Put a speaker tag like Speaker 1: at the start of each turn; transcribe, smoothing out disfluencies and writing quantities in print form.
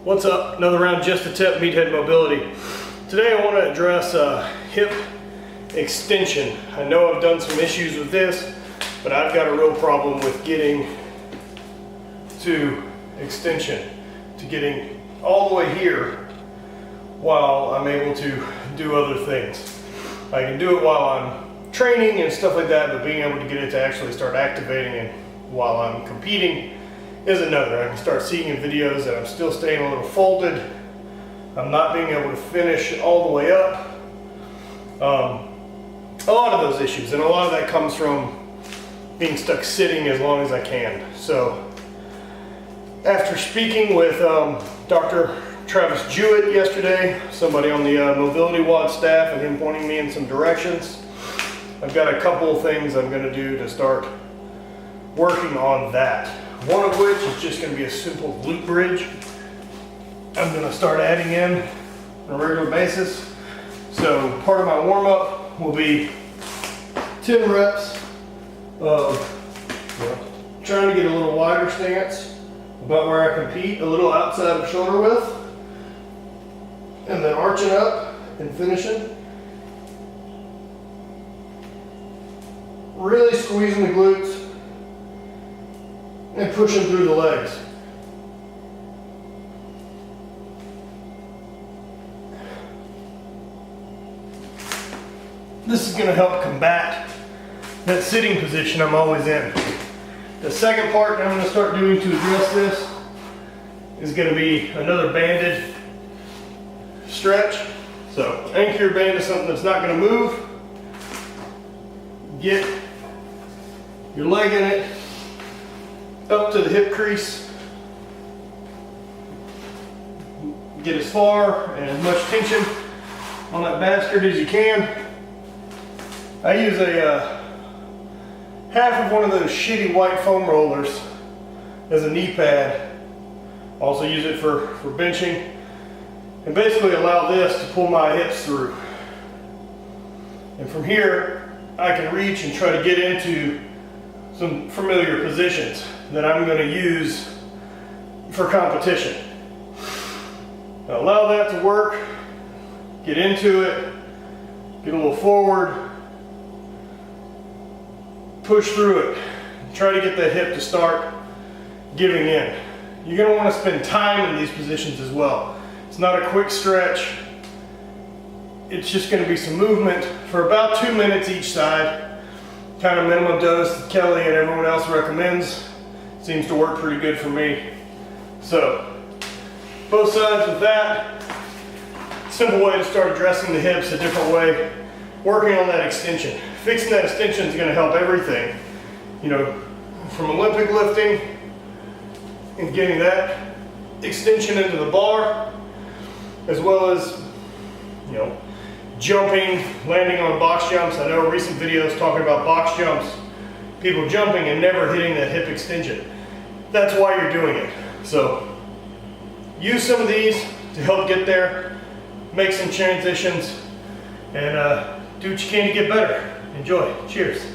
Speaker 1: What's up? Another round, just a tip, meathead mobility. Today I want to address hip extension. I know I've done some issues with this, but I've got a real problem with getting to extension, to getting all the way here while I'm able to do other things. I can do it while I'm training and stuff like that, but being able to get it to actually start activating it while I'm competing is another. I can start seeing in videos that I'm still staying a little folded. I'm not being able to finish all the way up. A lot of those issues, and a lot of that comes from being stuck sitting as long as I can. So after speaking with Dr. Travis Jewett yesterday, somebody on the Mobility WOD staff, and him pointing me in some directions, I've got a couple of things I'm going to do to start working on that. One of which is just going to be a simple glute bridge. I'm going to start adding in on a regular basis. So part of my warm-up will be 10 reps of trying to get a little wider stance about where I compete, a little outside of shoulder width, and then arching up and finishing. Really squeezing the glutes and pushing through the legs. This is going to help combat that sitting position I'm always in. The second part I'm going to start doing to address this is going to be another banded stretch. So anchor your band to something that's not going to move. Get your leg in it up to the hip crease. Get as far and as much tension on that bastard as you can. I use a half of one of those shitty white foam rollers as a knee pad. Also use it for benching, and basically allow this to pull my hips through. And from here I can reach and try to get into some familiar positions that I'm going to use for competition. Now allow that to work, get into it, get a little forward, push through it, try to get that hip to start giving in. You're going to want to spend time in these positions as well. It's not a quick stretch. It's just going to be some movement for about 2 minutes each side. Kind of minimum dose that Kelly and everyone else recommends. Seems to work pretty good for me. So, both sides with that. Simple way to start addressing the hips a different way. Working on that extension. Fixing that extension is going to help everything. You know, from Olympic lifting and getting that extension into the bar, as well as, you know, jumping, landing on box jumps. I know recent videos talking about box jumps, people jumping and never hitting that hip extension. That's why you're doing it. So use some of these to help get there, make some transitions, and do what you can to get better. Enjoy. Cheers.